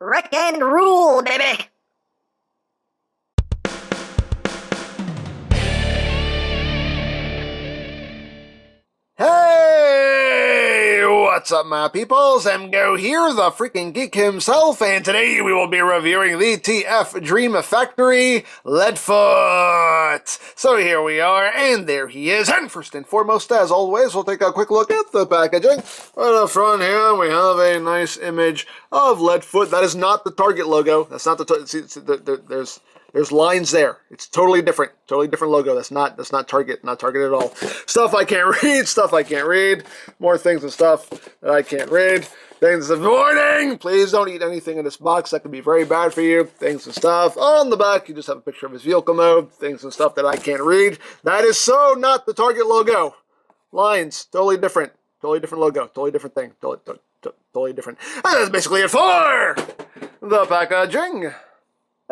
Wreck and rule, baby! Hey, what's up, my peoples? EmGo here, the freaking geek himself, and today we will be reviewing the TF Dream Factory LEADFOOT. So here we are, and there he is. And first and foremost, as always, we'll take a quick look at the packaging. Right up front here, we have a nice image of LEADFOOT. That is not the Target logo. That's not the there's lines there. It's totally different logo. That's not Target, not Target at all. Stuff I can't read, stuff I can't read. More things and stuff that I can't read. Things of warning! Please don't eat anything in this box. That could be very bad for you. Things and stuff. On the back, you just have a picture of his vehicle mode. Things and stuff that I can't read. That is so not the Target logo. Lines, totally different. Totally different logo. Totally different thing. Totally different. And that's basically it for the packaging.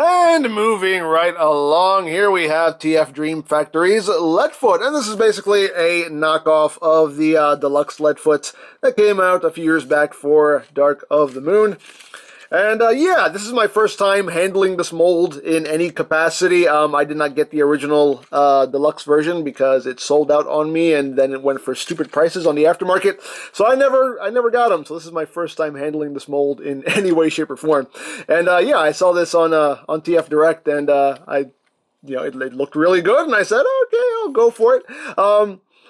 And moving right along, here we have TF Dream Factory's LEADFOOT, and this is basically a knockoff of the deluxe LEADFOOT that came out a few years back for Dark of the Moon. And yeah, this is my first time handling this mold in any capacity. I did not get the original deluxe version because it sold out on me, and then it went for stupid prices on the aftermarket. So I never got them. So this is my first time handling this mold in any way, shape, or form. And yeah, I saw this on TF Direct, and it looked really good, and I said, okay, I'll go for it.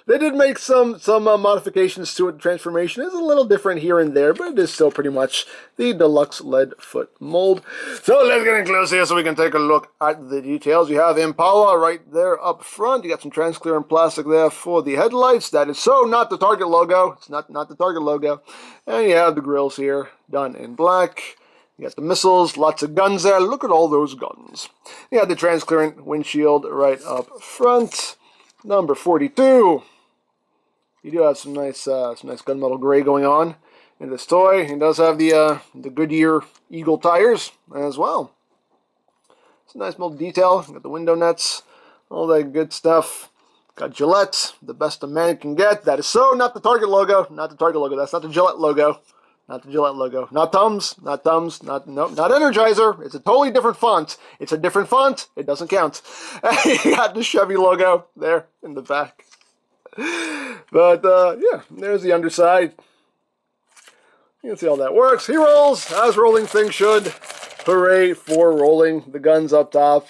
They did make some modifications to it. The transformation is a little different here and there, but it is still pretty much the deluxe LEADFOOT mold. So let's get in close here so we can take a look at the details. You have Impala right there up front. You got some transparent plastic there for the headlights. That is so not the Target logo. It's not the Target logo. And you have the grills here done in black. You got the missiles, lots of guns there. Look at all those guns. You have the transparent windshield right up front. Number 42. You do have some nice gunmetal gray going on in this toy. It does have the Goodyear Eagle tires as well. It's a nice little detail. Got the window nuts, all that good stuff. Got Gillette, the best a man can get. That is so not the Target logo. Not the Target logo. That's not the Gillette logo. Not the Gillette logo. Not Tums. Not Tums. Not Energizer. It's a totally different font. It's a different font. It doesn't count. You got the Chevy logo there in the back. But yeah, there's the underside. You can see how that works. He rolls as rolling things should. Hooray for rolling. The guns up top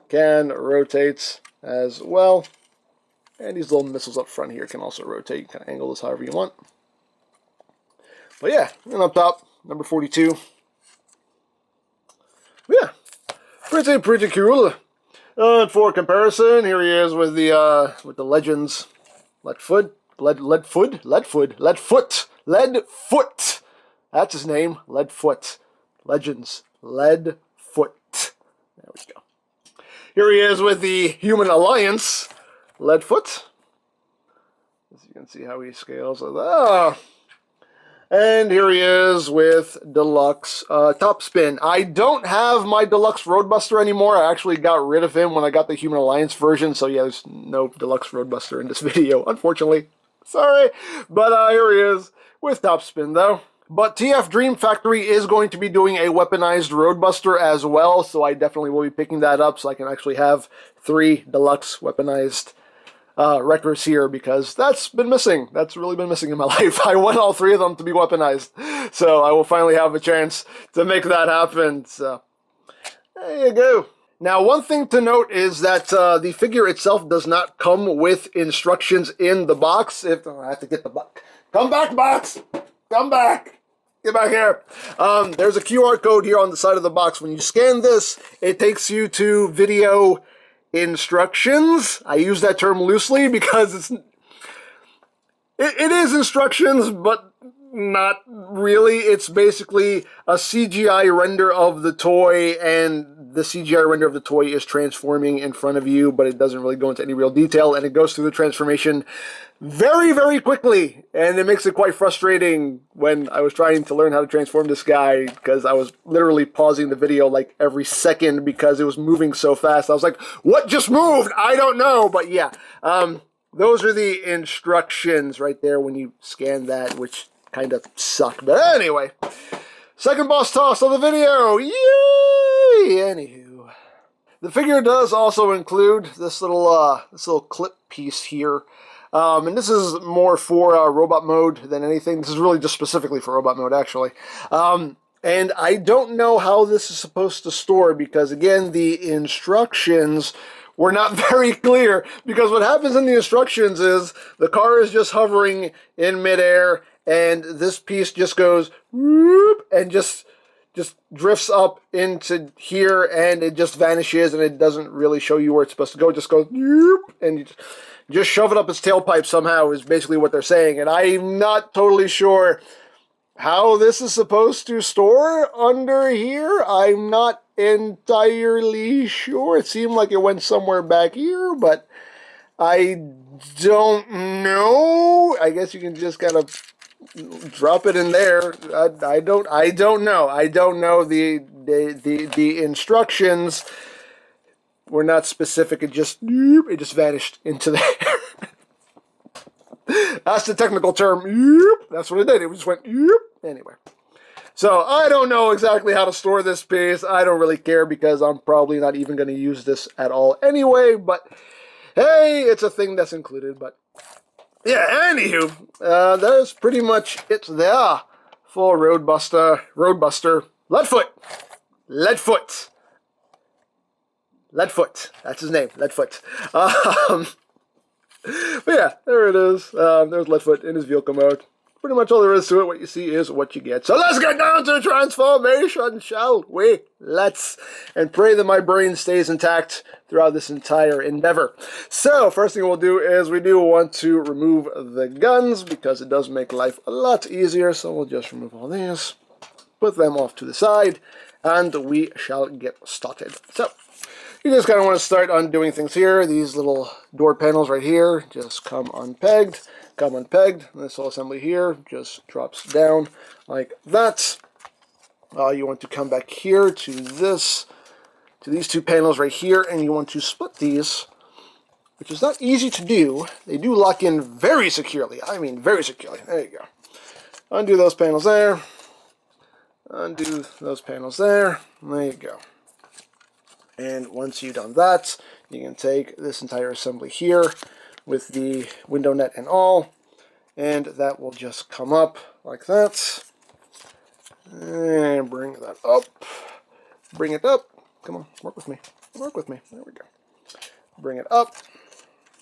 can rotate as well. And these little missiles up front here can also rotate. You can angle this however you want. But yeah, and up top, number 42. Yeah, pretty cool. And for comparison, here he is with the Legends LEADFOOT. That's his name, LEADFOOT. Legends LEADFOOT. There we go. Here he is with the Human Alliance LEADFOOT. As you can see how he scales. And here he is with Deluxe Top Spin. I don't have my Deluxe Roadbuster anymore. I actually got rid of him when I got the Human Alliance version. So yeah, there's no Deluxe Roadbuster in this video, unfortunately. Sorry. But here he is with Top Spin, though. But TF Dream Factory is going to be doing a weaponized Roadbuster as well. So I definitely will be picking that up so I can actually have 3 Deluxe weaponized wreckers here, because that's been missing. That's really been missing in my life. I want all 3 of them to be weaponized. So I will finally have a chance to make that happen. So there you go. Now, one thing to note is that the figure itself does not come with instructions in the box. I have to get the box. Come back, box! Come back! Get back here. There's a QR code here on the side of the box. When you scan this, it takes you to video instructions. I use that term loosely because it is instructions, but not really. It's basically a CGI render of the toy, and the CGI render of the toy is transforming in front of you, but it doesn't really go into any real detail, and it goes through the transformation very, very quickly, and it makes it quite frustrating when I was trying to learn how to transform this guy, because I was literally pausing the video like every second because it was moving so fast. I was like, what just moved? I don't know, but yeah. Those are the instructions right there when you scan that, which kind of suck. But anyway, Second boss toss of the video. Yay! Anywho, the figure does also include this little clip piece here. And this is more for robot mode than anything. This is really just specifically for robot mode, actually. And I don't know how this is supposed to store because, again, the instructions were not very clear. Because what happens in the instructions is the car is just hovering in midair, and this piece just goes whoop, and just drifts up into here, and it just vanishes, and it doesn't really show you where it's supposed to go. It just goes whoop, and you just shove it up its tailpipe somehow is basically what they're saying. And I'm not totally sure how this is supposed to store under here. I'm not entirely sure. It seemed like it went somewhere back here, but I don't know. I guess you can just kind of drop it in there. I don't know. I don't know. The instructions were not specific. It just vanished into there. That's the technical term. That's what it did. It just went. Anyway. So I don't know exactly how to store this piece. I don't really care because I'm probably not even going to use this at all anyway. But hey, it's a thing that's included. But yeah, anywho, that's pretty much it there for Roadbuster, Leadfoot. That's his name, Leadfoot. But yeah, there it is. There's Leadfoot in his vehicle mode. Pretty much all there is to it. What you see is what you get. So let's get down to transformation, shall we? Let's. And pray that my brain stays intact throughout this entire endeavor. So, first thing we'll do is we do want to remove the guns because it does make life a lot easier. So we'll just remove all these, put them off to the side, and we shall get started. So, you just kind of want to start undoing things here. These little door panels right here just come unpegged. This whole assembly here just drops down like that. You want to come back here to these two panels right here, and you want to split these, which is not easy to do. They do lock in very securely. I mean, very securely. There you go. Undo those panels there. Undo those panels there. There you go. And once you've done that, you can take this entire assembly here with the window net and all, and that will just come up like that. And bring that up. Bring it up. Come on, work with me. Work with me. There we go. Bring it up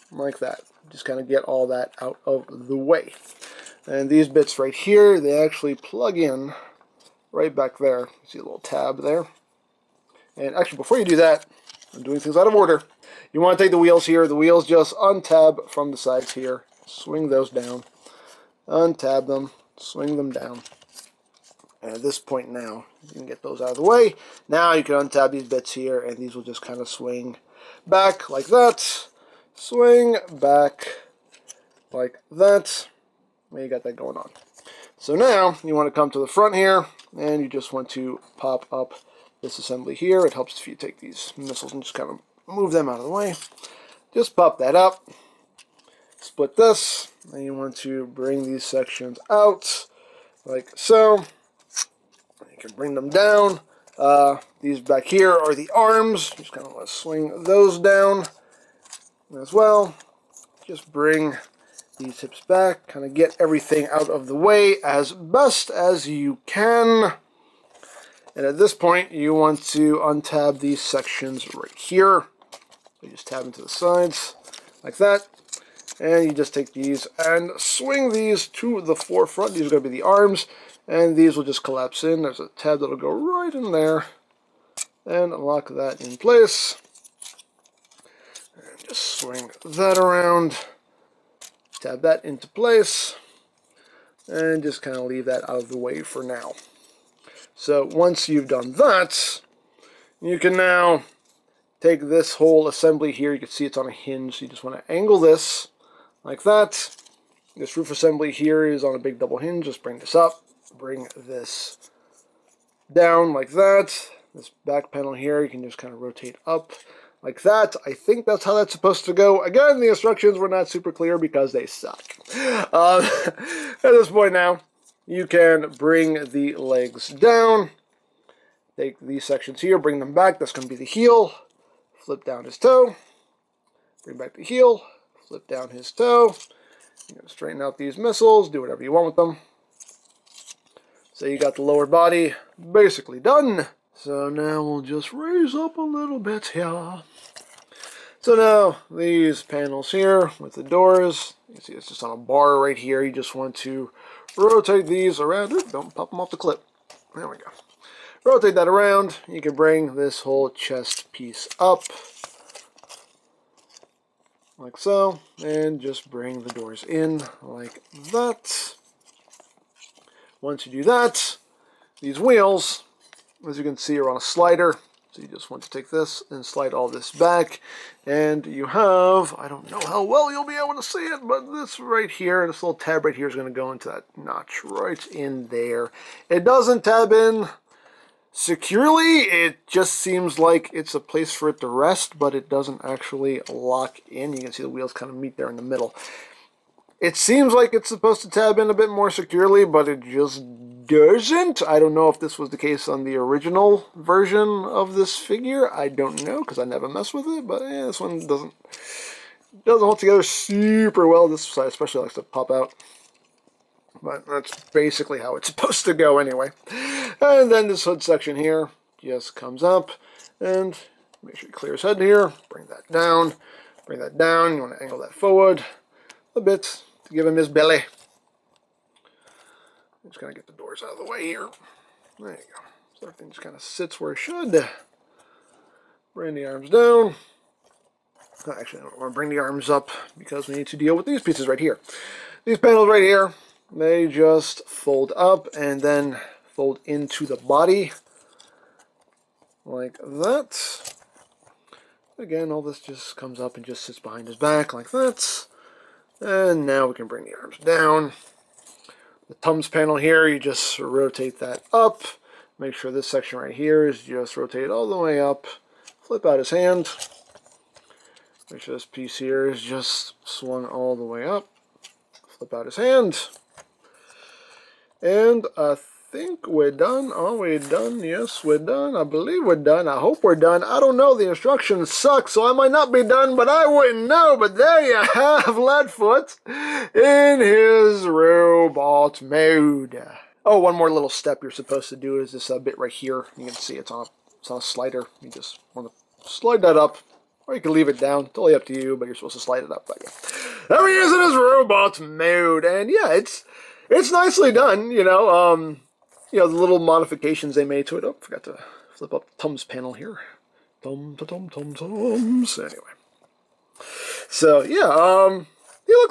like that. Just kind of get all that out of the way. And these bits right here, they actually plug in right back there. See a little tab there. And actually, before you do that, I'm doing things out of order. You want to take the wheels here. The wheels just untab from the sides here. Swing those down. Untab them. Swing them down. And at this point now, you can get those out of the way. Now you can untab these bits here, and these will just kind of swing back like that. Swing back like that. And you got that going on. So now, you want to come to the front here, and you just want to pop up this assembly here. It helps if you take these missiles and just kind of move them out of the way. Just pop that up. Split this. And you want to bring these sections out like so. You can bring them down. These back here are the arms. Just kind of want to swing those down as well. Just bring these hips back. Kind of get everything out of the way as best as you can. And at this point, you want to untab these sections right here. You just tab into the sides like that. And you just take these and swing these to the forefront. These are going to be the arms. And these will just collapse in. There's a tab that will go right in there. And lock that in place. And just swing that around. Tab that into place. And just kind of leave that out of the way for now. So once you've done that, you can now take this whole assembly here. You can see it's on a hinge. So you just want to angle this like that. This roof assembly here is on a big double hinge. Just bring this up. Bring this down like that. This back panel here, you can just kind of rotate up like that. I think that's how that's supposed to go. Again, the instructions were not super clear because they suck. At this point now, you can bring the legs down. Take these sections here, bring them back. That's going to be the heel. Flip down his toe. Bring back the heel. Flip down his toe. You're going to straighten out these missiles. Do whatever you want with them. So you got the lower body basically done. So now we'll just raise up a little bit here. So now these panels here with the doors, you see it's just on a bar right here. You just want to rotate these around. Ooh, don't pop them off the clip. There we go. Rotate that around. You can bring this whole chest piece up like so, and just bring the doors in like that. Once you do that, these wheels, as you can see, are on a slider. So you just want to take this and slide all this back, and you have, I don't know how well you'll be able to see it, but this right here, this little tab right here is going to go into that notch right in there. It doesn't tab in securely. It just seems like it's a place for it to rest, but it doesn't actually lock in. You can see the wheels kind of meet there in the middle. It seems like it's supposed to tab in a bit more securely, but it just doesn't. I don't know if this was the case on the original version of this figure. I don't know, because I never messed with it, but this one doesn't hold together super well. This side especially likes to pop out. But that's basically how it's supposed to go anyway. And then this hood section here just comes up, and make sure you clear his head here. Bring that down. Bring that down. You want to angle that forward a bit to give him his belly. I'm just going to get the doors out of the way here. There you go. So everything just kind of sits where it should. Bring the arms down. Actually, I don't want to bring the arms up because we need to deal with these pieces right here. These panels right here, they just fold up and then fold into the body like that. Again, all this just comes up and just sits behind his back like that. And now we can bring the arms down. The thumbs panel here, you just rotate that up. Make sure this section right here is just rotated all the way up. Flip out his hand. Make sure this piece here is just swung all the way up. Flip out his hand. And I think we're done. Are we done? Yes, we're done. I believe we're done. I hope we're done. I don't know. The instructions suck, so I might not be done, but I wouldn't know. But there you have Leadfoot in his robot mode. Oh, one more little step you're supposed to do is this bit right here. You can see it's on a slider. You just want to slide that up. Or you can leave it down. Totally up to you, but you're supposed to slide it up. But yeah. There he is in his robot mode. And yeah, it's nicely done, you know. The little modifications they made to it. Oh, forgot to flip up the thumbs panel here. Thumbs. Anyway. So yeah,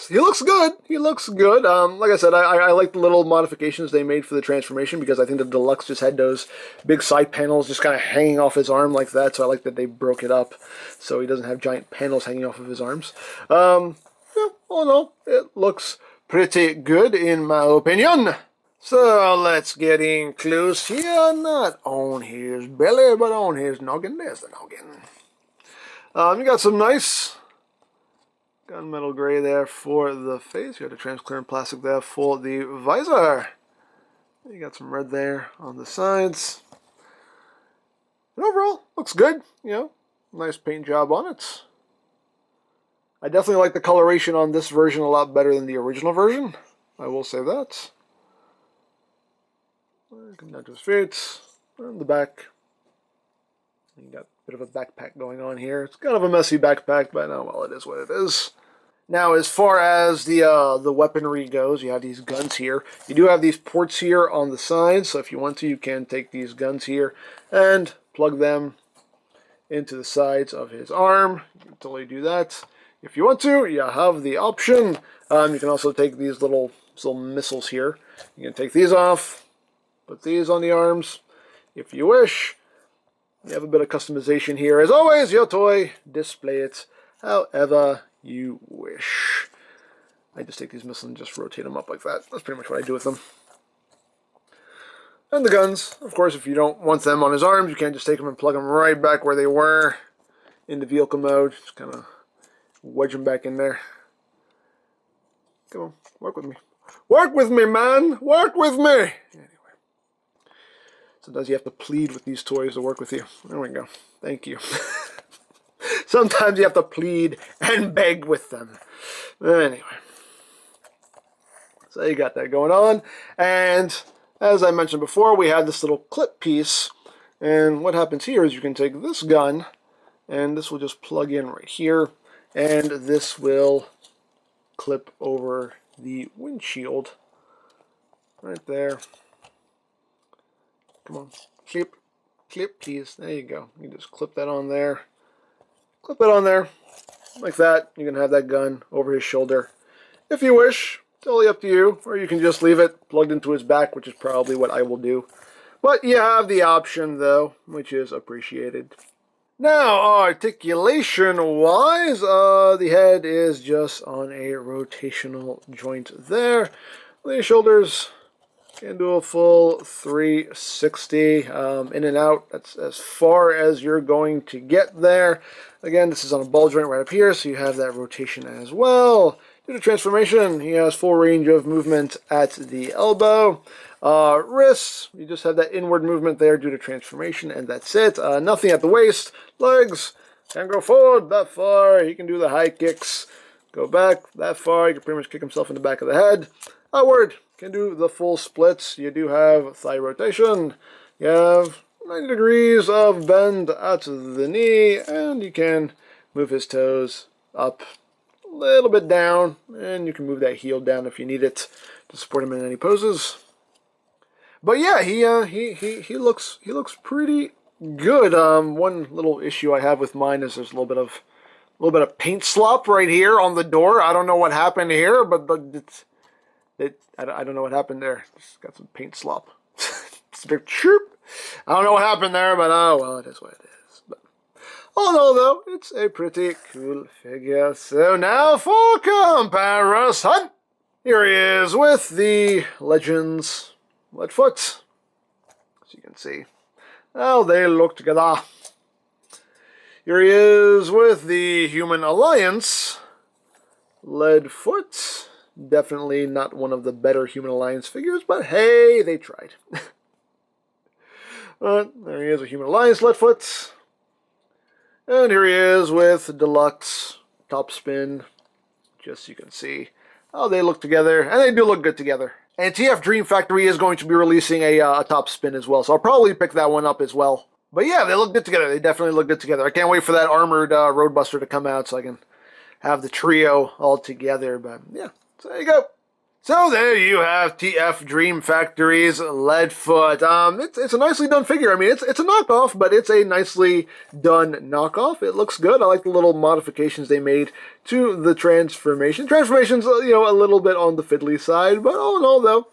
he looks good. He looks good. Like I said, I like the little modifications they made for the transformation because I think the deluxe just had those big side panels just kind of hanging off his arm like that. So I like that they broke it up so he doesn't have giant panels hanging off of his arms. Yeah, all in all, it looks pretty good in my opinion. So let's get in close here, not on his belly, but on his noggin. There's the noggin. You got some nice gunmetal gray there for the face. You got a transparent plastic there for the visor. You got some red there on the sides. And overall, looks good. Nice paint job on it. I definitely like the coloration on this version a lot better than the original version. I will say that. Come down to his feet, and the back. You got a bit of a backpack going on here. It's kind of a messy backpack, but well, it is what it is. Now, as far as the weaponry goes, you have these guns here. You do have these ports here on the sides, so if you want to, you can take these guns here and plug them into the sides of his arm. You can totally do that. If you want to, you have the option. You can also take these little missiles here. You can take these off. Put these on the arms if you wish. You have a bit of customization here. As always, your toy, display it however you wish. I just take these missiles and just rotate them up like that. That's pretty much what I do with them. And the guns, of course, if you don't want them on his arms, you can just take them and plug them right back where they were in the vehicle mode. Just kind of wedge them back in there. Come on, work with me. Work with me, man! Work with me! Anyway. Sometimes you have to plead with these toys to work with you. There we go. Thank you. Sometimes you have to plead and beg with them. Anyway. So you got that going on. And as I mentioned before, we have this little clip piece. And what happens here is you can take this gun, and this will just plug in right here. And this will clip over the windshield. Right there. Come on. Clip, please. There you go. You just clip that on there. Clip it on there. Like that. You can have that gun over his shoulder. If you wish. Totally up to you. Or you can just leave it plugged into his back, which is probably what I will do. But you have the option, though, which is appreciated. Now, articulation-wise, the head is just on a rotational joint there. The shoulders can do a full 360 in and out. That's as far as you're going to get there. Again, this is on a ball joint right up here, so you have that rotation as well. Due to transformation, he has full range of movement at the elbow. Wrists, you just have that inward movement there due to transformation, and that's it. Nothing at the waist. Legs, can go forward that far. He can do the high kicks. Go back that far. He can pretty much kick himself in the back of the head. Outward, can do the full splits. You do have thigh rotation. You have 90 degrees of bend at the knee, and you can move his toes up a little bit down, and you can move that heel down if you need it to support him in any poses. But yeah, he looks pretty good. One little issue I have with mine is there's a little bit of paint slop right here on the door. I don't know what happened here, but I don't know what happened there. Just got some paint slop. It's a big chirp. I don't know what happened there, but oh well, it is what it is. But all in all, though, it's a pretty cool figure. So now for comparison, here he is with the Legends LEADFOOT. As you can see, how they look together. Here he is with the Human Alliance LEADFOOT. Definitely not one of the better Human Alliance figures, but hey, they tried. But there he is, a Human Alliance LEADFOOT. And here he is with Deluxe Top Spin. Just so you can see how they look together, and they do look good together. And TF Dream Factory is going to be releasing a top spin as well, so I'll probably pick that one up as well. But yeah, they look good together. They definitely look good together. I can't wait for that armored Roadbuster to come out so I can have the trio all together. But yeah, so there you go. So there you have TF Dream Factory's LEADFOOT. It's a nicely done figure. I mean, it's a knockoff, but it's a nicely done knockoff. It looks good. I like the little modifications they made to the transformation. Transformation's, you know, a little bit on the fiddly side, but all in all, though,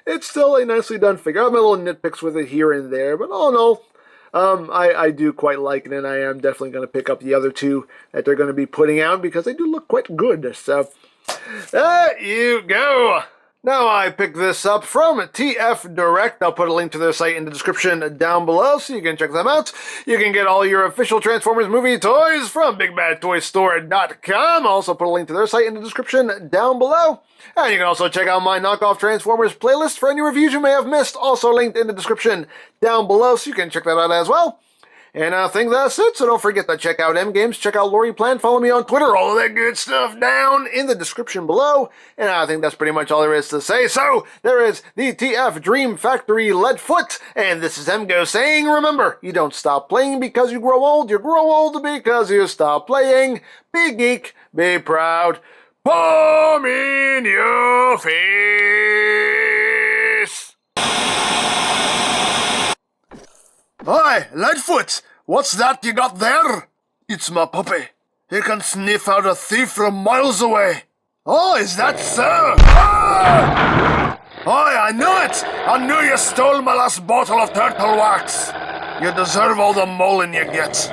it's still a nicely done figure. I have my little nitpicks with it here and there, but all in all, I do quite like it, and I am definitely going to pick up the other two that they're going to be putting out because they do look quite good. So there you go. Now I picked this up from TF Direct. I'll put a link to their site in the description down below so you can check them out. You can get all your official Transformers movie toys from BigBadToyStore.com. I'll also put a link to their site in the description down below. And you can also check out my knockoff Transformers playlist for any reviews you may have missed. Also linked in the description down below so you can check that out as well. And I think that's it, so don't forget to check out EmGames, check out Lori Plan, follow me on Twitter, all of that good stuff down in the description below. And I think that's pretty much all there is to say. So, there is the TF Dream Factory LEADFOOT, and this is EmGo saying, remember, you don't stop playing because you grow old because you stop playing. Be geek, be proud, palm in your face. Hi, LEADFOOT! What's that you got there? It's my puppy. He can sniff out a thief from miles away. Oh, is that so? Ah! Oh, I knew it! I knew you stole my last bottle of turtle wax. You deserve all the molding you get.